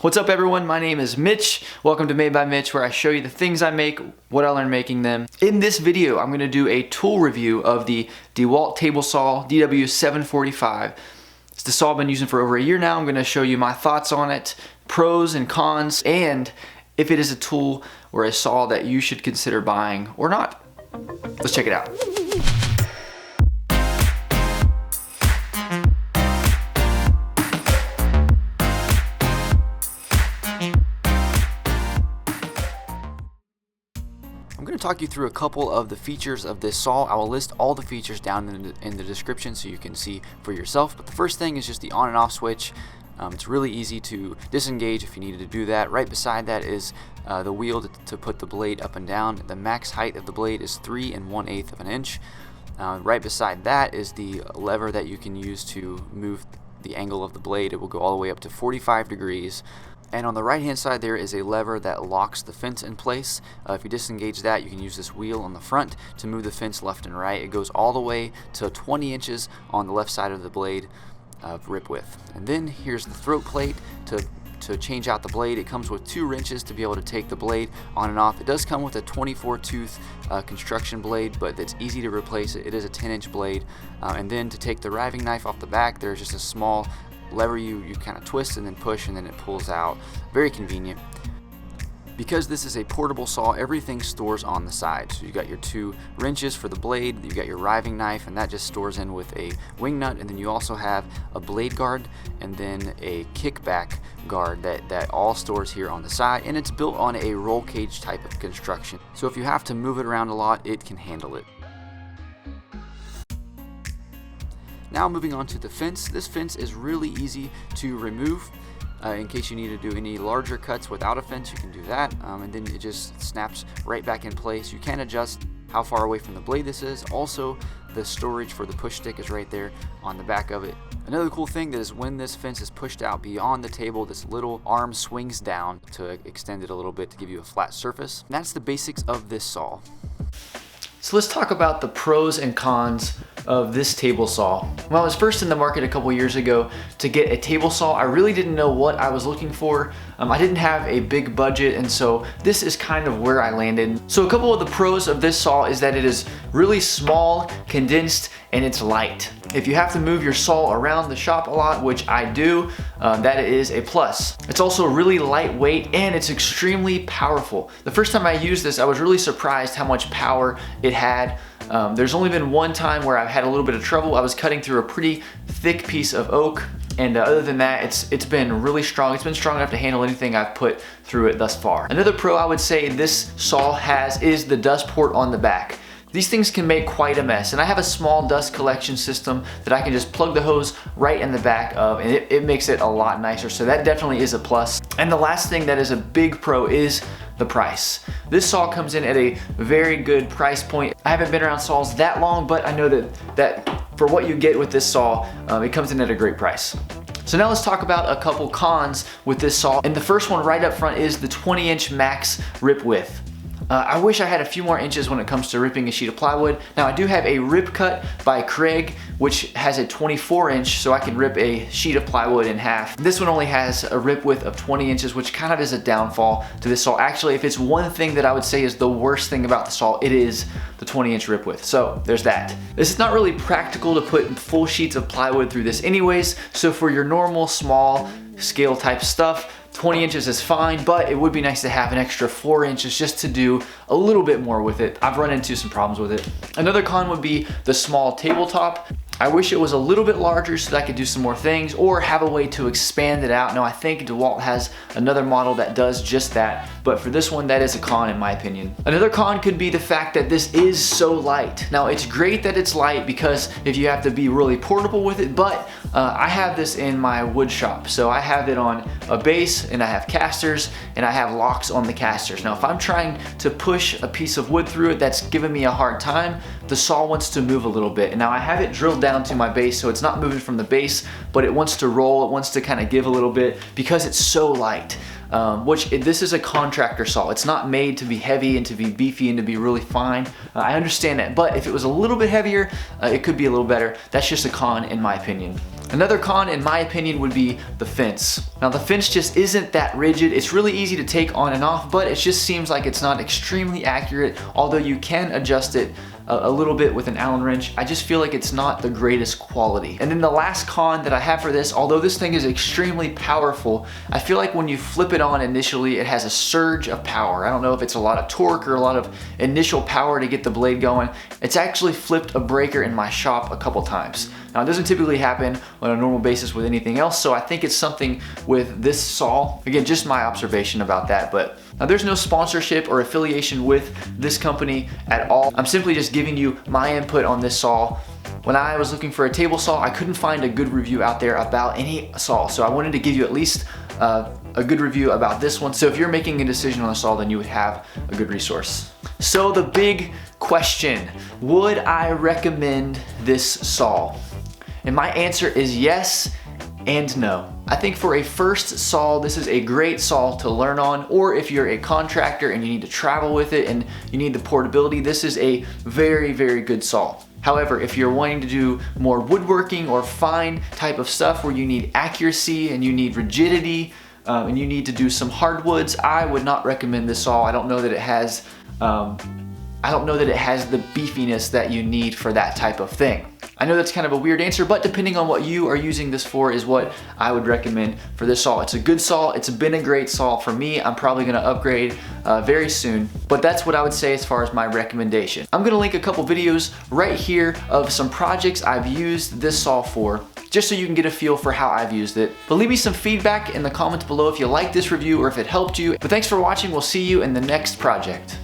What's up everyone, my name is Mitch. Welcome to Made by Mitch, where I show you the things I make, what I learned making them. In this video, I'm gonna do a tool review of the Dewalt table saw DW745. It's the saw I've been using for over a year now. I'm gonna show you my thoughts on it, pros and cons, and if it is a tool or a saw that you should consider buying or not. Let's check it out. I'm going to talk you through a couple of the features of this saw. I will list all the features down in the description so you can see for yourself. But the first thing is just the on and off switch. It's really easy to disengage if you needed to do that. Right beside that is the wheel to put the blade up and down. The max height of the blade is 3 1/8 of an inch. Right beside that is the lever that you can use to move the angle of the blade. It will go all the way up to 45 degrees. And on the right hand side there is a lever that locks the fence in place. If you disengage that, you can use this wheel on the front to move the fence left and right. It goes all the way to 20 inches on the left side of the blade rip width. And then here's the throat plate to change out the blade. It comes with 2 wrenches to be able to take the blade on and off. It does come with a 24 tooth construction blade, but it's easy to replace it. It is a 10-inch blade. And then to take the riving knife off the back, there's just a small lever you kind of twist and then push, and then it pulls out. Very convenient. Because this is a portable saw, everything stores on the side. So you got your 2 wrenches for the blade, you got your riving knife, and that just stores in with a wing nut, and then you also have a blade guard and then a kickback guard that all stores here on the side, and it's built on a roll cage type of construction. So if you have to move it around a lot, it can handle it. Now moving on to the fence. This fence is really easy to remove. In case you need to do any larger cuts without a fence, you can do that, and then it just snaps right back in place. You can adjust how far away from the blade this is. Also, the storage for the push stick is right there on the back of it. Another cool thing is when this fence is pushed out beyond the table, this little arm swings down to extend it a little bit to give you a flat surface. And that's the basics of this saw. So let's talk about the pros and cons of this table saw. When I was first in the market a couple years ago to get a table saw, I really didn't know what I was looking for. I didn't have a big budget, and so this is kind of where I landed. So a couple of the pros of this saw is that it is really small, condensed, and it's light. If you have to move your saw around the shop a lot, which I do, that is a plus. It's also really lightweight and it's extremely powerful. The first time I used this, I was really surprised how much power it had. There's only been one time where I've had a little bit of trouble. I was cutting through a pretty thick piece of oak, and other than that, it's been really strong. It's been strong enough to handle anything I've put through it thus far. Another pro I would say this saw has is the dust port on the back. These things can make quite a mess, and I have a small dust collection system that I can just plug the hose right in the back of, and it makes it a lot nicer, so that definitely is a plus. And the last thing that is a big pro is the price. This saw comes in at a very good price point. I haven't been around saws that long, but I know that for what you get with this saw, it comes in at a great price. So now let's talk about a couple cons with this saw, and the first one right up front is the 20-inch max rip width. I wish I had a few more inches when it comes to ripping a sheet of plywood. Now I do have a rip cut by Craig, which has a 24-inch, so I can rip a sheet of plywood in half. This one only has a rip width of 20 inches, which kind of is a downfall to this saw. Actually, if it's one thing that I would say is the worst thing about the saw, it is the 20-inch rip width. So there's that. This is not really practical to put full sheets of plywood through this anyways, so for your normal small scale type stuff, 20 inches is fine, but it would be nice to have an extra 4 inches just to do a little bit more with it. I've run into some problems with it. Another con would be the small tabletop. I wish it was a little bit larger so that I could do some more things or have a way to expand it out. Now I think Dewalt has another model that does just that, but for this one that is a con in my opinion. Another con could be the fact that this is so light. Now it's great that it's light because if you have to be really portable with it, but I have this in my wood shop. So I have it on a base and I have casters and I have locks on the casters. Now if I'm trying to push a piece of wood through it that's giving me a hard time, the saw wants to move a little bit. And now I have it drilled down to my base, so it's not moving from the base, but it wants to roll, it wants to kind of give a little bit because it's so light. This is a contractor saw. It's not made to be heavy and to be beefy and to be really fine. I understand that, but if it was a little bit heavier, it could be a little better. That's just a con in my opinion. Another con, in my opinion, would be the fence. Now the fence just isn't that rigid. It's really easy to take on and off, but it just seems like it's not extremely accurate, although you can adjust it a little bit with an Allen wrench. I just feel like it's not the greatest quality. And then the last con that I have for this, although this thing is extremely powerful, I feel like when you flip it on initially, it has a surge of power. I don't know if it's a lot of torque or a lot of initial power to get the blade going. It's actually flipped a breaker in my shop a couple times. Now it doesn't typically happen on a normal basis with anything else, so I think it's something with this saw. Again, just my observation about that, but now there's no sponsorship or affiliation with this company at all. I'm simply just giving you my input on this saw. When I was looking for a table saw, I couldn't find a good review out there about any saw, so I wanted to give you at least a good review about this one. So if you're making a decision on a saw, then you would have a good resource. So the big question, would I recommend this saw? And my answer is yes and no. I think for a first saw, this is a great saw to learn on, or if you're a contractor and you need to travel with it and you need the portability, this is a very, very good saw. However, if you're wanting to do more woodworking or fine type of stuff where you need accuracy and you need rigidity and you need to do some hardwoods, I would not recommend this saw. I don't know that it has the beefiness that you need for that type of thing. I know that's kind of a weird answer, but depending on what you are using this for is what I would recommend for this saw. It's a good saw. It's been a great saw for me. I'm probably gonna upgrade very soon, but that's what I would say as far as my recommendation. I'm gonna link a couple videos right here of some projects I've used this saw for, just so you can get a feel for how I've used it. But leave me some feedback in the comments below if you liked this review or if it helped you. But thanks for watching. We'll see you in the next project.